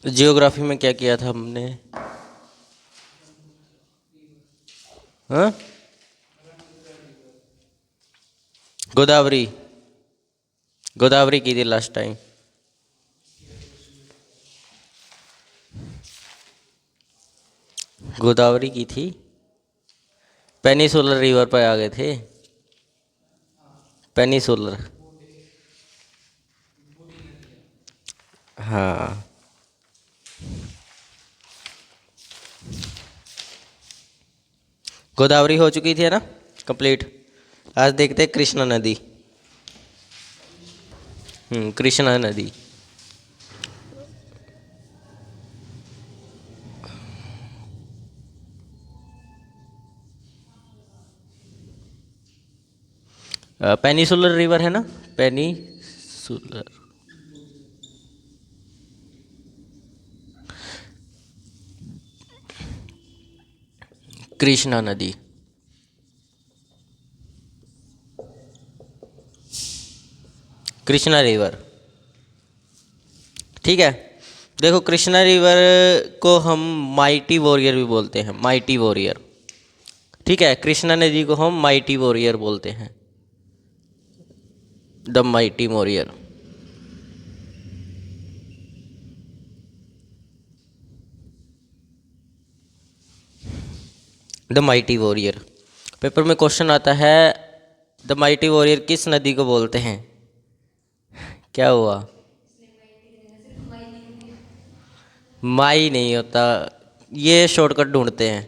Geography में क्या किया था हमने? हाँ, गोदावरी। गोदावरी की थी लास्ट टाइम। गोदावरी की थी। पेनिसुलर रिवर पर आ गए थे। पेनिसुलर। हाँ। गोदावरी हो चुकी थी है ना, कंप्लीट। आज देखते हैं कृष्णा नदी। कृष्णा नदी। पेनिसुलर रिवर है ना, पेनिसुलर। कृष्णा नदी। कृष्णा रिवर। ठीक है। देखो, कृष्णा रिवर को हम माइटी वॉरियर भी बोलते हैं, माइटी वॉरियर। ठीक है, कृष्णा नदी को हम माइटी वॉरियर बोलते हैं, the mighty warrior. The mighty warrior. Paper में क्वेश्चन आता है, द माइटी वॉरियर किस नदी को बोलते हैं? क्या हुआ? माई नहीं होता, ये शॉर्टकट ढूंढते हैं।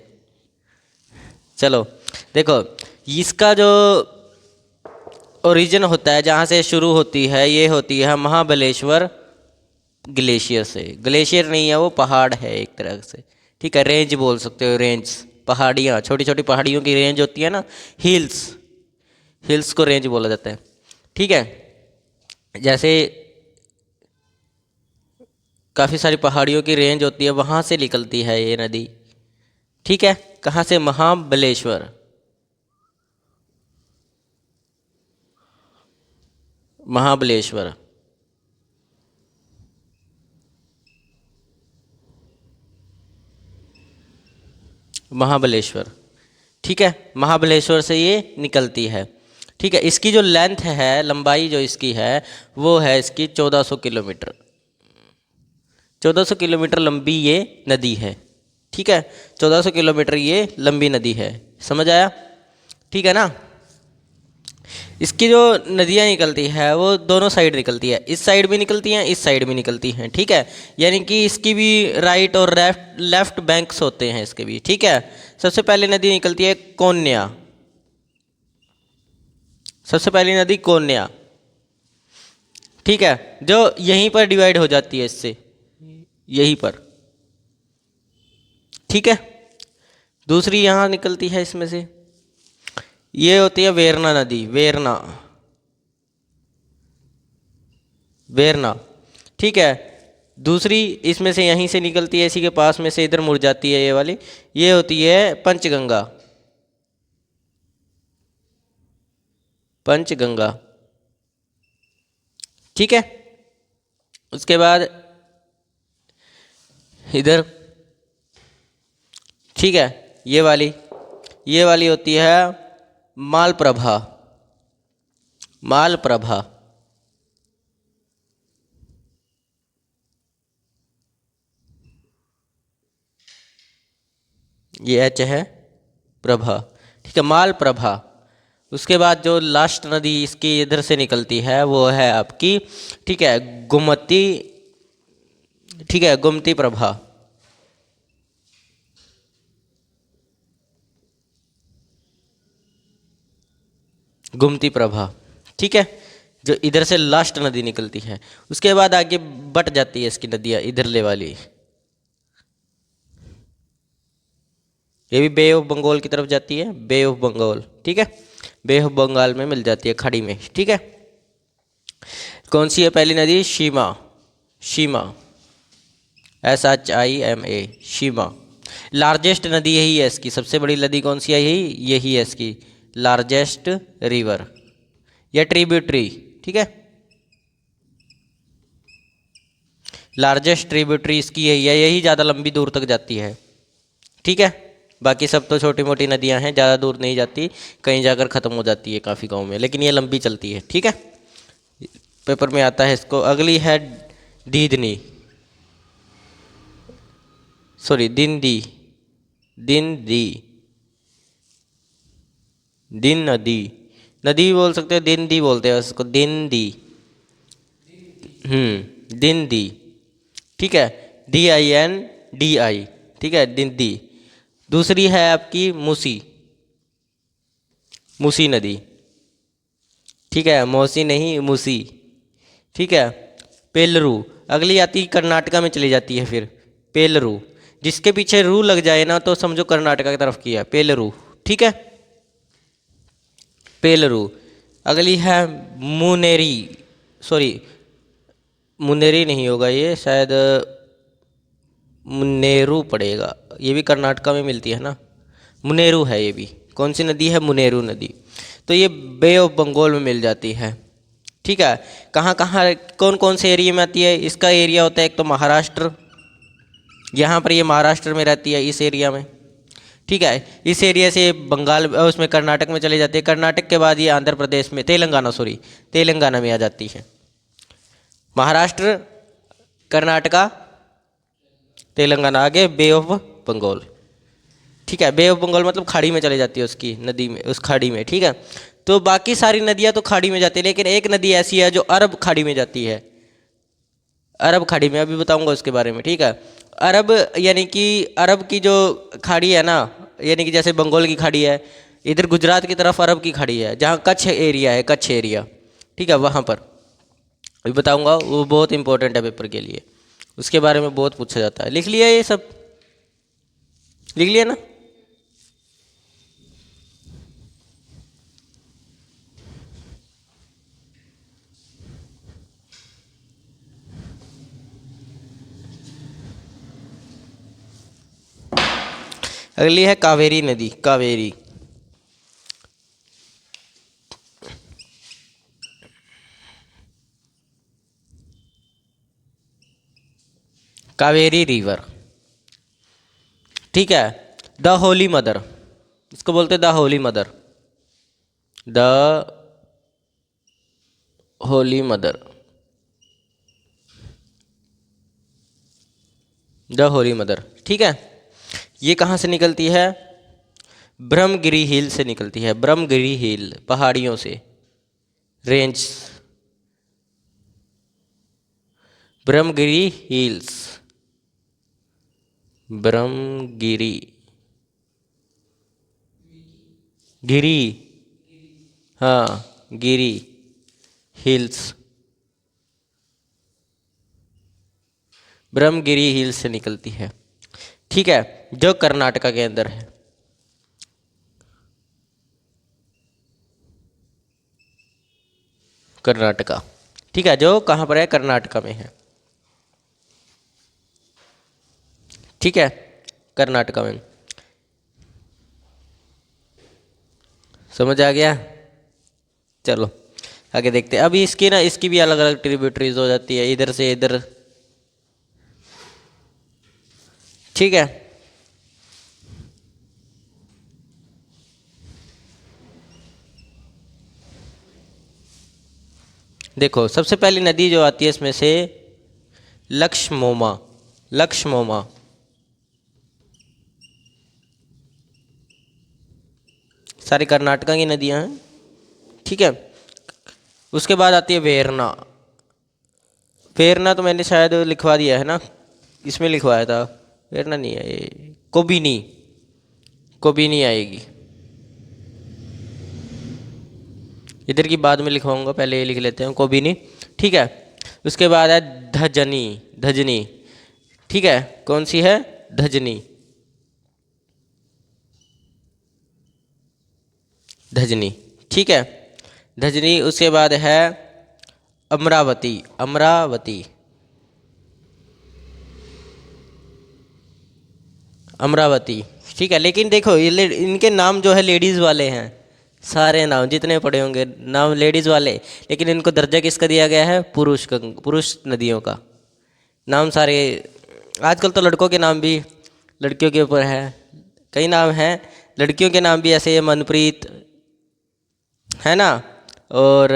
चलो, देखो, इसका जो ओरिजिन होता है, जहाँ से शुरू होती है, ये होती है महाबलेश्वर ग्लेशियर से। ग्लेशियर नहीं है, वो पहाड़ है एक तरह से। ठीक है, रेंज बोल सकते हो, रेंज। पहाड़ियाँ, छोटी छोटी पहाड़ियों की रेंज होती है ना, हिल्स। हिल्स को रेंज बोला जाता है। ठीक है। जैसे काफ़ी सारी पहाड़ियों की रेंज होती है, वहाँ से निकलती है ये नदी। ठीक है। कहाँ से? महाबलेश्वर। महाबलेश्वर। महाबलेश्वर। ठीक है, महाबलेश्वर से ये निकलती है। ठीक है, इसकी जो लेंथ है, लंबाई जो इसकी है, वो है इसकी 1400 किलोमीटर। 1400 किलोमीटर लंबी ये नदी है। ठीक है, 1400 किलोमीटर ये लंबी नदी है। समझ आया? ठीक है ना। इसकी जो नदियाँ निकलती है, वो दोनों साइड निकलती है, इस साइड भी निकलती हैं, इस साइड भी निकलती हैं। ठीक है, यानी कि इसकी भी राइट और लेफ्ट लेफ्ट बैंक्स होते हैं इसके भी। ठीक है। सबसे पहले नदी निकलती है कोन्या। सबसे पहली नदी कोन्या। ठीक है, जो यहीं पर डिवाइड हो जाती है इससे, यहीं पर। ठीक है। दूसरी यहाँ निकलती है इसमें से, ये होती है वेरना नदी। वेरना। वेरना। ठीक है। दूसरी इसमें से यहीं से निकलती है, इसी के पास में से इधर मुड़ जाती है ये वाली, ये होती है पंचगंगा। पंचगंगा। ठीक है। उसके बाद इधर, ठीक है, ये वाली होती है मालप्रभा। मालप्रभा। ये एच है, प्रभा। ठीक है, मालप्रभा। उसके बाद जो लास्ट नदी इसकी इधर से निकलती है, वो है आपकी, ठीक है, गोमती। ठीक है, गोमती प्रभा। गोमती प्रभा। ठीक है, जो इधर से लास्ट नदी निकलती है। उसके बाद आगे बट जाती है इसकी नदियाँ, इधरले वाली। ये भी बे ऑफ बंगाल की तरफ जाती है, बे ऑफ बंगाल। ठीक है, बे ऑफ बंगाल में मिल जाती है, खाड़ी में। ठीक है। कौन सी है पहली नदी? शीमा। शीमा। SHIMA। शीमा। लार्जेस्ट नदी यही है इसकी, सबसे बड़ी नदी कौन सी है? यही यही है इसकी लार्जेस्ट रिवर या ट्रिब्यूटरी। ठीक है। लार्जेस्ट ट्रिब्यूटरी इसकी यही है, यही ज़्यादा लंबी दूर तक जाती है। ठीक है, बाकी सब तो छोटी मोटी नदियाँ हैं, ज़्यादा दूर नहीं जाती, कहीं जाकर ख़त्म हो जाती है काफ़ी गाँव में, लेकिन ये लंबी चलती है। ठीक है, पेपर में आता है इसको। अगली है दीदनी, सॉरी दिंदी, दिंदी, दिन नदी, नदी भी बोल सकते हैं, दिन दी बोलते हैं उसको, दिन दी। दिन दी। ठीक है, DINDI। ठीक है, दिन दी। दूसरी है आपकी मूसी, मूसी नदी। ठीक है, मौसी नहीं, मूसी। ठीक है, पेलरू। अगली आती कर्नाटका में चली जाती है फिर, पेलरू। जिसके पीछे रू लग जाए ना तो समझो कर्नाटका की तरफ किया, पेलरू। ठीक है, पेलरू। अगली है मुनेरी, सॉरी मुनेरी नहीं होगा ये, शायद मुनेरू पड़ेगा, ये भी कर्नाटका में मिलती है ना, मुनेरू है ये भी। कौन सी नदी है? मुनेरू नदी। तो ये बे ऑफ बंगाल में मिल जाती है। ठीक है, कहाँ कहाँ कौन कौन से एरिया में आती है? इसका एरिया होता है एक तो महाराष्ट्र, यहाँ पर ये महाराष्ट्र में रहती है इस एरिया में। ठीक है, इस एरिया से बंगाल उसमें कर्नाटक में चली जाती है, कर्नाटक के बाद ये आंध्र प्रदेश में, तेलंगाना, सॉरी तेलंगाना में आ जाती है। महाराष्ट्र, कर्नाटका, तेलंगाना, आगे बे ऑफ बंगाल। ठीक है, बे ऑफ बंगाल मतलब खाड़ी में चली जाती है उसकी नदी में, उस खाड़ी में। ठीक है, तो बाकी सारी नदियाँ तो खाड़ी में जाती है, लेकिन एक नदी ऐसी है जो अरब खाड़ी में जाती है, अरब खाड़ी में, अभी बताऊंगा उसके बारे में। ठीक है, अरब यानी कि अरब की जो खाड़ी है ना, यानी कि जैसे बंगाल की खाड़ी है, इधर गुजरात की तरफ अरब की खाड़ी है, जहाँ कच्छ एरिया है, कच्छ एरिया। ठीक है, वहाँ पर अभी बताऊंगा, वो बहुत इंपॉर्टेंट है पेपर के लिए, उसके बारे में बहुत पूछा जाता है। लिख लिया ये सब? लिख लिया ना? अगली है कावेरी नदी, कावेरी। कावेरी रिवर। ठीक है, द होली मदर, इसको बोलते हैं the Holi mother, the Holi mother, the Holi mother. ठीक है, ये कहाँ से निकलती है? ब्रह्मगिरी हिल से निकलती है, ब्रह्मगिरी हिल, पहाड़ियों से, रेंज, ब्रह्मगिरी हिल्स, ब्रह्मगिरी, गिरी, हाँ गिरी हिल्स, ब्रह्मगिरी हिल्स से निकलती है। ठीक है, जो कर्नाटका के अंदर है। कर्नाटका। ठीक है, जो कहाँ पर है? कर्नाटका में है। ठीक है, कर्नाटका में। समझ आ गया? चलो आगे देखते हैं। अभी इसकी ना, इसकी भी अलग अलग ट्रिब्यूटरीज हो जाती है, इधर से इधर। ठीक है, देखो सबसे पहली नदी जो आती है इसमें से लक्ष्मोमा, लक्ष्मोमा। सारी कर्नाटका की नदियां हैं। ठीक है, उसके बाद आती है वेरना। वेरना तो मैंने शायद लिखवा दिया है ना, इसमें लिखवाया था, वेरना नहीं है ये, कोबिनी, कोबिनी आएगी। इधर की बाद में लिखवाऊंगा, पहले ये लिख लेते हैं कोबिनी। ठीक है, उसके बाद है धजनी, धजनी। ठीक है, कौन सी है? धजनी, धजनी। ठीक है, धजनी। उसके बाद है अमरावती, अमरावती, अमरावती। ठीक है, लेकिन देखो ये इनके नाम जो है लेडीज़ वाले हैं, सारे नाम जितने पढ़े होंगे नाम लेडीज़ वाले, लेकिन इनको दर्जा किसका दिया गया है? पुरुष का, पुरुष नदियों का। नाम सारे आजकल तो लड़कों के नाम भी लड़कियों के ऊपर है, कई नाम हैं। लड़कियों के नाम भी ऐसे है, मनप्रीत है ना, और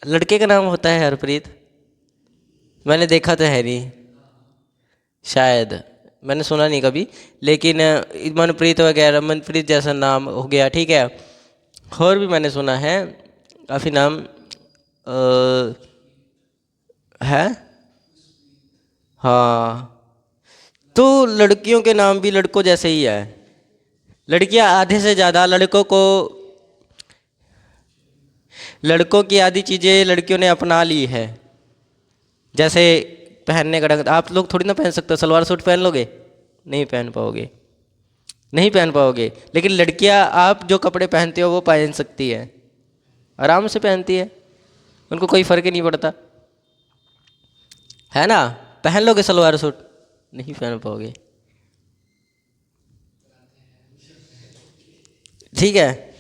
लड़के का नाम होता है हरप्रीत। मैंने देखा तो है नहीं, शायद मैंने सुना नहीं कभी, लेकिन मनप्रीत वगैरह, मनप्रीत जैसा नाम हो गया, ठीक है। और भी मैंने सुना है काफ़ी नाम है। हाँ, तो लड़कियों के नाम भी लड़कों जैसे ही है। लड़कियां आधे से ज़्यादा लड़कों की आधी चीज़ें लड़कियों ने अपना ली है। जैसे पहनने का ढंग, आप लोग थोड़ी ना पहन सकते हो, सलवार सूट पहन लोगे? नहीं पहन पाओगे, नहीं पहन पाओगे। लेकिन लड़कियां आप जो कपड़े पहनते हो वो पहन सकती है, आराम से पहनती है, उनको कोई फ़र्क ही नहीं पड़ता, है ना। पहन लोगे सलवार सूट? नहीं पहन पाओगे, ठीक है,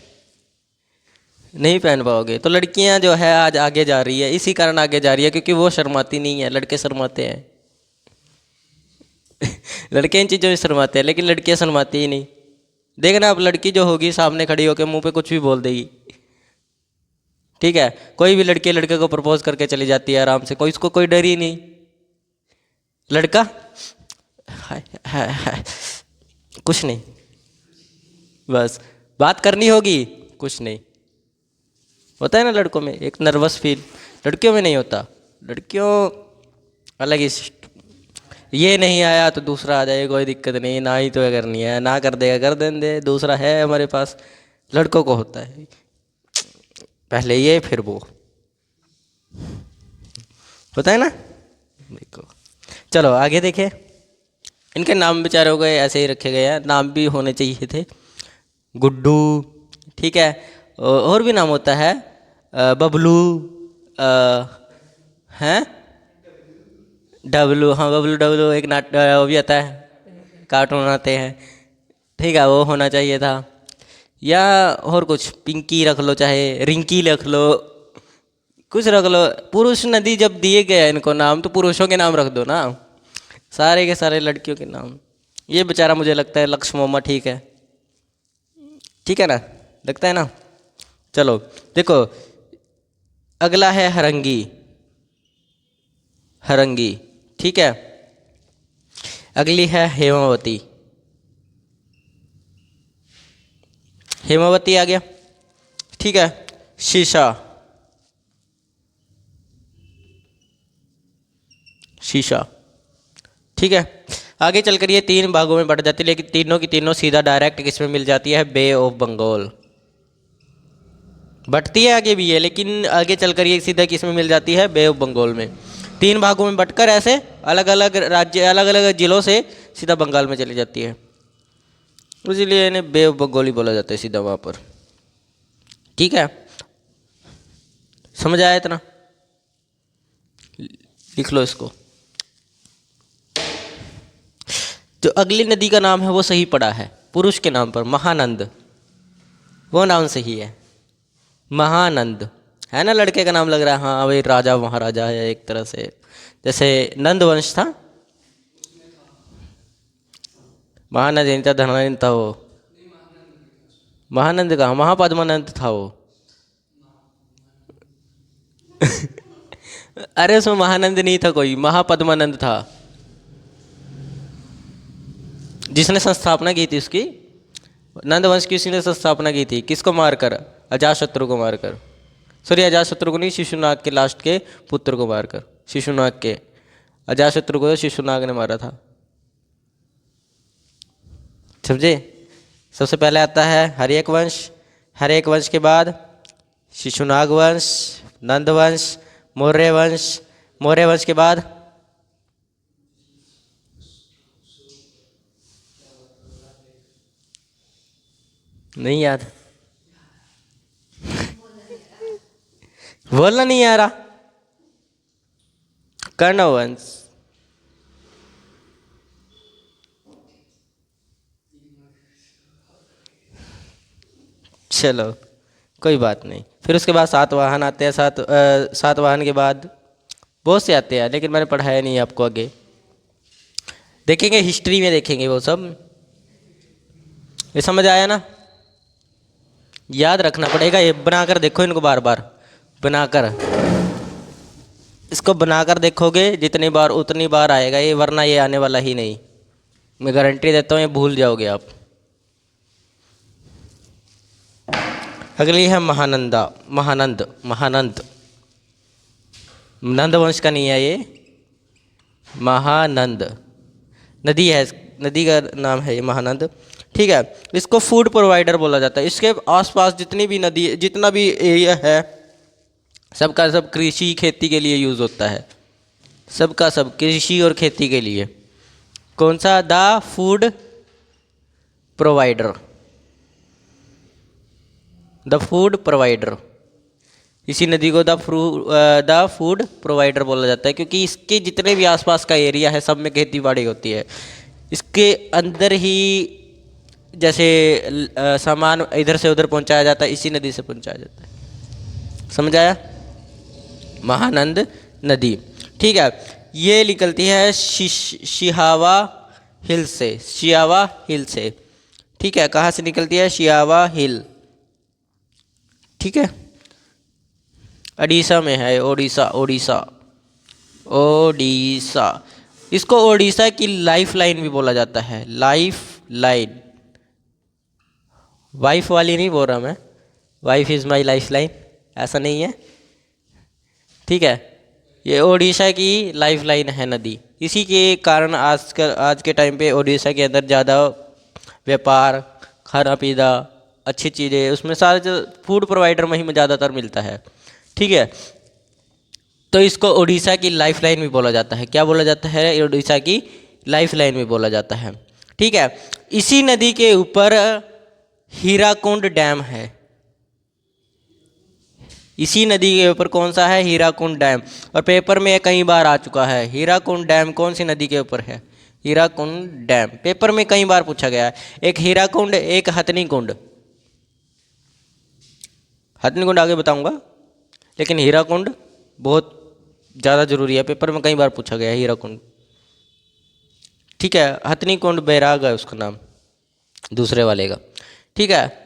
नहीं पहन पाओगे। तो लड़कियां जो है आज आगे जा रही है, इसी कारण आगे जा रही है क्योंकि वो शर्माती नहीं है, लड़के शर्माते हैं। लड़के इन चीज़ों में शर्माते हैं, लेकिन लड़कियां शर्माती ही नहीं। देखना अब लड़की जो होगी सामने खड़ी होकर मुंह पे कुछ भी बोल देगी, ठीक है। कोई भी लड़की लड़के को प्रपोज करके चली जाती है आराम से, कोई इसको कोई डर ही नहीं। लड़का हाय हाय हाय, कुछ नहीं, बस बात करनी होगी, कुछ नहीं। होता है ना लड़कों में एक नर्वस फील, लड़कियों में नहीं होता। लड़कियों अलग ही ये नहीं आया तो दूसरा आ जाए, कोई दिक्कत नहीं, ना ही तो अगर नहीं है ना कर देगा, कर देने दे, दूसरा है हमारे पास। लड़कों को होता है पहले ये फिर वो, होता है ना। देखो चलो आगे देखें। इनके नाम बेचारों को ऐसे ही रखे गए हैं, नाम भी होने चाहिए थे। गुड्डू, ठीक है, और भी नाम होता है, बबलू, हैं डब्लू, हाँ बबलू डब्लू एक वो भी आता है, कार्टून आते हैं, ठीक है, वो होना चाहिए था। या और कुछ पिंकी रख लो, चाहे रिंकी रख लो, कुछ रख लो। पुरुष नदी जब दिए गए इनको नाम, तो पुरुषों के नाम रख दो ना, सारे के सारे लड़कियों के नाम। ये बेचारा मुझे लगता है लक्ष्मोमा, ठीक है, ठीक है ना, लगता है ना। चलो देखो अगला है हरंगी, हरंगी, ठीक है। अगली है हेमावती, हेमावती आ गया, ठीक है। शीशा, शीशा, ठीक है। आगे चलकर ये तीन भागों में बढ़ जाती है, लेकिन तीनों की तीनों सीधा डायरेक्ट किसमें मिल जाती है? बे ऑफ बंगाल। बढ़ती है आगे भी है, लेकिन आगे चलकर ये सीधा किसमें मिल जाती है? बे ऑफ बंगाल में। तीन भागों में बंटकर ऐसे अलग अलग राज्य, अलग अलग जिलों से सीधा बंगाल में चली जाती है, इसलिए इन्हें बे ऑफ बंगाल ही बोला जाता है सीधा वहाँ पर, ठीक है। समझ आया इतना? लिख लो इसको। जो अगली नदी का नाम है वो सही पड़ा है, पुरुष के नाम पर, महानंद, वो नाम सही है, महानंद, है ना। लड़के का नाम लग रहा है, हाँ भाई राजा महाराजा है एक तरह से, जैसे नंद वंश था, महानंद नहीं था, धनानंद था वो। महानंद का महापद्मानंद था वो। अरे उसमें महानंद नहीं था कोई, महापद्मानंद था, जिसने संस्थापना की थी उसकी, नंद वंश की उसने संस्थापना की थी, किसको मारकर? अजातशत्रु को मारकर, सॉरी अजातशत्रु को नहीं, शिशुनाग के लास्ट के पुत्र को मारकर, शिशुनाग के, अजातशत्रु को शिशुनाग ने मारा था, समझे। सबसे पहले आता है हर्यक वंश, हर्यक वंश के बाद शिशुनाग वंश, नंद वंश, मौर्य वंश, मौर्य वंश के बाद नहीं याद, बोलना नहीं आ रहा, कर्ण वंश, चलो कोई बात नहीं। फिर उसके बाद सातवाहन आते हैं, सातवाहन के बाद बहुत से आते हैं, लेकिन मैंने पढ़ाया नहीं है आपको। आगे देखेंगे, हिस्ट्री में देखेंगे वो सब। ये समझ आया ना? याद रखना पड़ेगा, ये बनाकर देखो इनको बार बार, बनाकर, इसको बनाकर देखोगे जितनी बार उतनी बार आएगा ये, वरना ये आने वाला ही नहीं। मैं गारंटी देता हूँ ये भूल जाओगे आप। अगली है महानंदा, महानंद, महानंद, नंद वंश का नहीं है ये, महानंद नदी है, नदी का नाम है ये महानंद। ठीक है, इसको फूड प्रोवाइडर बोला जाता है। इसके आसपास जितनी भी नदी, जितना भी एरिया है, सबका सब कृषि खेती के लिए यूज़ होता है, सबका सब कृषि और खेती के लिए। कौन सा? The food provider, the food provider. इसी नदी को द फूड प्रोवाइडर बोला जाता है, क्योंकि इसके जितने भी आसपास का एरिया है सब में खेती बाड़ी होती है। इसके अंदर ही जैसे सामान इधर से उधर पहुंचाया जाता है, इसी नदी से पहुंचाया जाता है। समझ आया? महानंद नदी। ठीक है, ये निकलती है शिहावा हिल से, शियावा हिल से। ठीक है, कहाँ से निकलती है? शियावा हिल। ठीक है, उड़ीसा में है, ओडिशा, ओडिशा, ओडिशा। इसको ओडिशा की लाइफ लाइन भी बोला जाता है, लाइफ लाइन। वाइफ वाली नहीं बोल रहा मैं, wife is my life line, ऐसा नहीं है। ठीक है, ये ओडिशा की लाइफ लाइन है नदी। इसी के कारण आज के टाइम पे ओडिशा के अंदर ज़्यादा व्यापार, खाना पीना, अच्छी चीज़ें, उसमें सारे जो फूड प्रोवाइडर में ही ज़्यादातर मिलता है। ठीक है, तो इसको ओडिशा की लाइफ लाइन भी बोला जाता है। क्या बोला जाता है? ओडिशा की लाइफ लाइन भी बोला जाता है। ठीक है, इसी नदी के ऊपर हीराकुंड डैम है। इसी नदी के ऊपर कौन सा है? हीराकुंड डैम। और पेपर में कई बार आ चुका है। हीराकुंड डैम कौन सी नदी के ऊपर है? हीराकुंड डैम पेपर में कई बार पूछा गया है। एक हीराकुंड, एक हथनी कुंड। हथनी कुंड आगे बताऊंगा, लेकिन हीराकुंड बहुत ज़्यादा जरूरी है, पेपर में कई बार पूछा गया है हीराकुंड। ठीक है, हथनी कुंड बैराग है उसका नाम, दूसरे वाले का। ठीक है,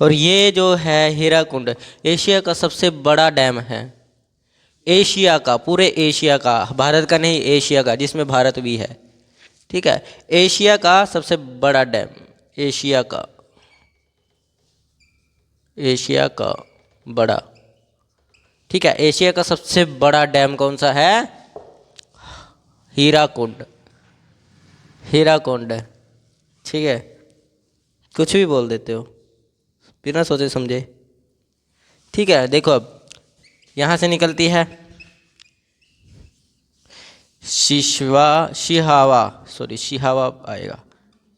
और ये जो है हीराकुंड एशिया का सबसे बड़ा डैम है। एशिया का, पूरे एशिया का, भारत का नहीं, एशिया का, जिसमें भारत भी है। ठीक है, एशिया का सबसे बड़ा डैम, एशिया का, एशिया का बड़ा। ठीक है, एशिया का सबसे बड़ा डैम कौन सा है? हीराकुंड, हीराकुंड। ठीक है, कुछ भी बोल देते हो बिना सोचे समझे। ठीक है, देखो अब यहाँ से निकलती है शिहावा, सॉरी शिहावा आएगा,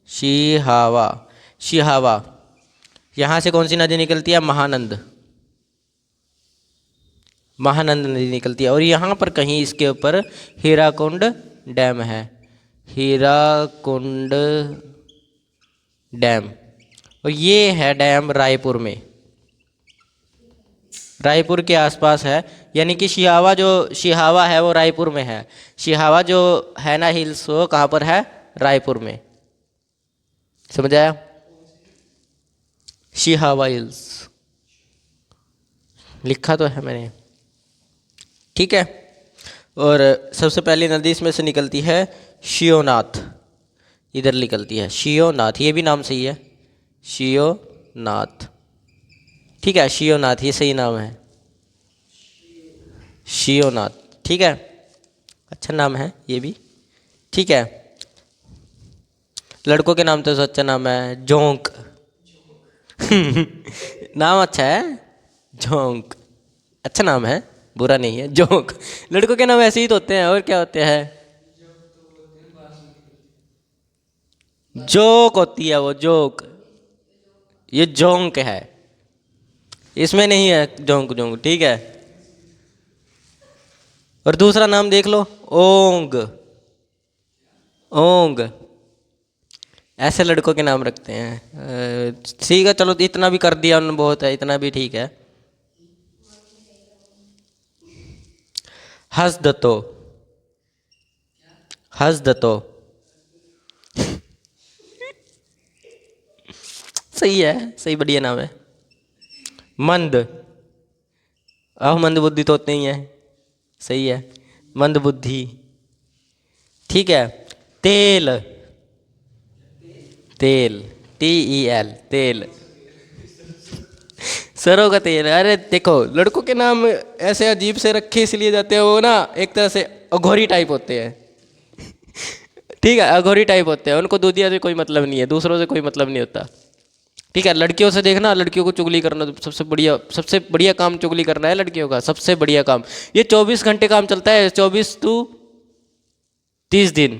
शिहावा, शिहावा। यहाँ से कौन सी नदी निकलती है? महानंद, महानंद नदी निकलती है। और यहाँ पर कहीं इसके ऊपर हीराकुंड डैम है, हीराकुंड डैम। और ये है डैम रायपुर में, रायपुर के आसपास है। यानी कि शिहावा है वो रायपुर में है। शिहावा जो है ना हिल्स, वो कहाँ पर है? रायपुर में। समझ आया? शिहावा हिल्स लिखा तो है मैंने। ठीक है, और सबसे पहली नदी इसमें से निकलती है शियोनाथ, इधर निकलती है शियोनाथ, ये भी नाम सही है, शियोनाथ। ठीक है, शियोनाथ ये सही नाम है, शियोनाथ। ठीक है, अच्छा नाम है ये भी। ठीक है, लड़कों के नाम तो अच्छा नाम है जोंक। नाम अच्छा है, जोंक, अच्छा नाम है, बुरा नहीं है, जोंक। लड़कों के नाम ऐसे ही तो होते हैं, और क्या होते हैं? जोक होती है वो, जोक। ये जोंक है, इसमें नहीं है जोंक जोंक। ठीक है, और दूसरा नाम देख लो, ओंग, ओंग। ऐसे लड़कों के नाम रखते हैं। ठीक है चलो, इतना भी कर दिया उन्होंने, बहुत है, इतना भी ठीक है। हसदतो, हसदतो। सही है, सही, बढ़िया नाम है। मंद, अब मंद बुद्धि तो होते ही है, सही है, मंद बुद्धि। ठीक है। तेल, तेल, TEL, तेल, सरों का तेल। अरे देखो, लड़कों के नाम ऐसे अजीब से रखे इसलिए जाते हैं, वो ना एक तरह से अघोरी टाइप होते हैं। ठीक है, अघोरी टाइप होते हैं, उनको दूधिया से कोई मतलब नहीं है, दूसरों से कोई मतलब नहीं होता। ठीक है, लड़कियों से देखना, लड़कियों को चुगली करना तो सबसे बढ़िया काम चुगली करना है लड़कियों का, सबसे बढ़िया काम। ये 24 घंटे काम चलता है, 24 to 30 दिन।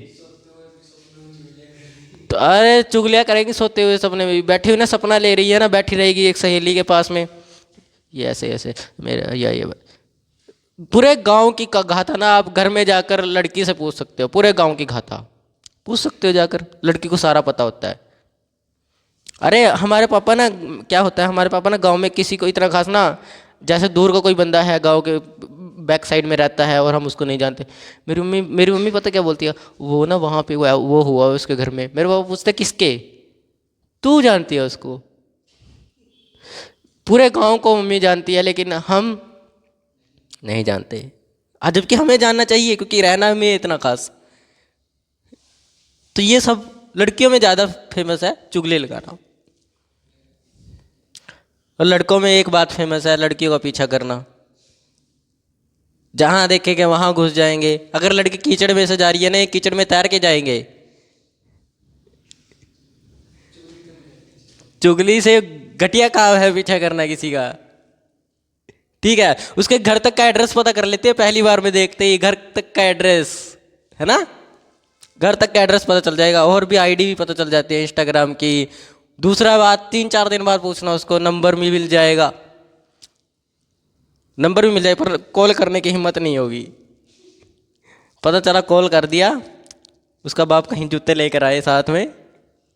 तो अरे चुगलियाँ करेंगी सोते हुए सपने में भी, बैठी हुई ना सपना ले रही है ना, बैठी रहेगी एक सहेली के पास में, ये ऐसे ऐसे मेरा ये पूरे गांव की गाथा ना, आप घर में जाकर लड़की से पूछ सकते हो, पूरे गांव की गाथा पूछ सकते हो जाकर, लड़की को सारा पता होता है। अरे हमारे पापा ना, क्या होता है, हमारे पापा ना गांव में किसी को इतना खास ना, जैसे दूर का कोई बंदा है गांव के बैक साइड में रहता है और हम उसको नहीं जानते, मेरी मम्मी पता क्या बोलती है, वो ना वहाँ पे वो हुआ उसके घर में, मेरे पापा पूछते किसके, तू जानती है उसको। पूरे गांव को मम्मी जानती है, लेकिन हम नहीं जानते। जबकि हमें जानना चाहिए, क्योंकि रहना में इतना खास। तो ये सब लड़कियों में ज़्यादा फेमस है, चुगली लगाना। और लड़कों में एक बात फेमस है, लड़कियों का पीछा करना। जहां देखेंगे वहां घुस जाएंगे। अगर लड़की कीचड़ में से जा रही है ना, कीचड़ में तैर के जाएंगे। चुगली से घटिया काम है पीछा करना किसी का। ठीक है, उसके घर तक का एड्रेस पता कर लेते हैं पहली बार में देखते ही, घर तक का एड्रेस, है ना, घर तक का एड्रेस पता चल जाएगा, और भी आईडी भी पता चल जाती है इंस्टाग्राम की। दूसरा बात, 3-4 दिन बाद पूछना उसको, नंबर भी मिल जाएगा, नंबर भी मिल जाएगा, पर कॉल करने की हिम्मत नहीं होगी। पता चला कॉल कर दिया, उसका बाप कहीं जूते लेकर आए साथ में,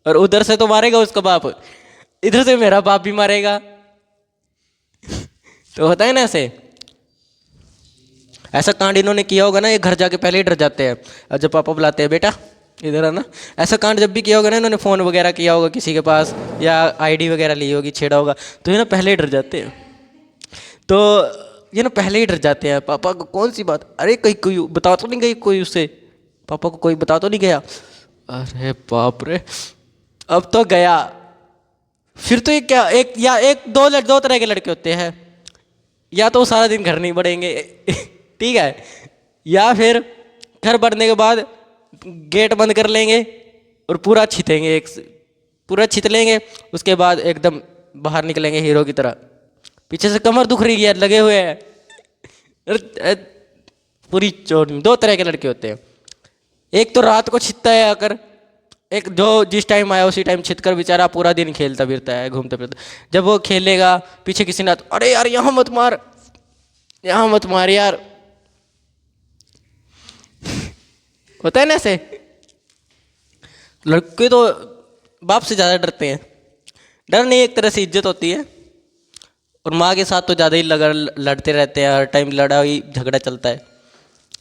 और उधर से तो मारेगा उसका बाप, इधर से मेरा बाप भी मारेगा। तो होता है ना ऐसे। ऐसा कांड इन्होंने किया होगा ना, ये घर जाके पहले ही डर जाते हैं, और जब पापा बुलाते हैं बेटा इधर है ना, ऐसा कांड जब भी किया होगा ना इन्होंने, फ़ोन वगैरह किया होगा किसी के पास, या आईडी वगैरह ली होगी, छेड़ा होगा, तो ये ना पहले ही डर जाते हैं। तो ये ना पहले ही डर जाते हैं, पापा को कौन सी बात, अरे कहीं कोई बता तो नहीं गई कोई उससे, पापा को कोई बता तो नहीं गया, अरे बाप रे, अब तो गया। फिर तो ये क्या, एक या एक दो तरह के लड़के होते हैं, या तो वो सारा दिन घर नहीं बढ़ेंगे ठीक है, या फिर घर बढ़ने के बाद गेट बंद कर लेंगे और पूरा छितेंगे, पूरा छित लेंगे, उसके बाद एकदम बाहर निकलेंगे हीरो की तरह, पीछे से कमर दुख रही है, लगे हुए हैं पूरी चोट। दो तरह के लड़के होते हैं, एक तो रात को छितता है आकर, एक जो जिस टाइम आया उसी टाइम छित कर बेचारा पूरा दिन खेलता फिरता है, घूमता फिरता। जब वो खेलेगा पीछे किसी ने, अरे यार यहाँ मत मार, यहाँ मत मार यार, होता है ना ऐसे। लड़के तो बाप से ज़्यादा डरते हैं, डर नहीं, एक तरह से इज्जत होती है। और माँ के साथ तो ज़्यादा ही लड़ते रहते हैं, हर टाइम लड़ाई झगड़ा चलता है।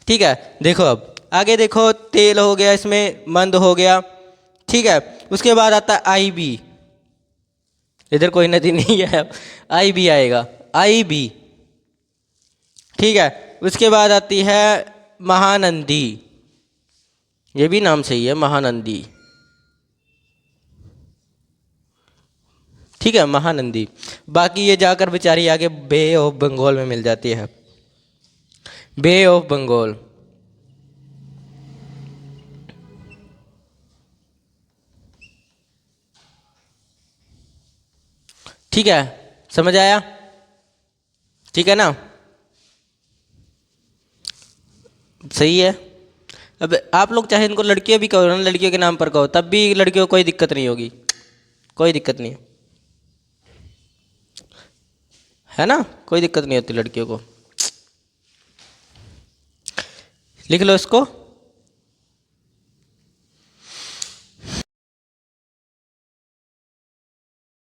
ठीक है, देखो अब आगे देखो, तेल हो गया, इसमें मंद हो गया, ठीक है। उसके बाद आता है IB, इधर कोई नदी नहीं है, IB आएगा, IB, ठीक है। उसके बाद आती है महानंदी, ये भी नाम सही है, महानंदी, ठीक है, महानंदी। बाकी ये जाकर बेचारी आगे बे ऑफ बंगाल में मिल जाती है, बे ऑफ बंगाल। ठीक है, समझ आया, ठीक है ना, सही है। अब आप लोग चाहे इनको लड़कियां भी कहो ना, लड़कियों के नाम पर कहो, तब भी लड़कियों को कोई दिक्कत नहीं होगी, कोई दिक्कत नहीं है ना, कोई दिक्कत नहीं होती लड़कियों को। लिख लो इसको।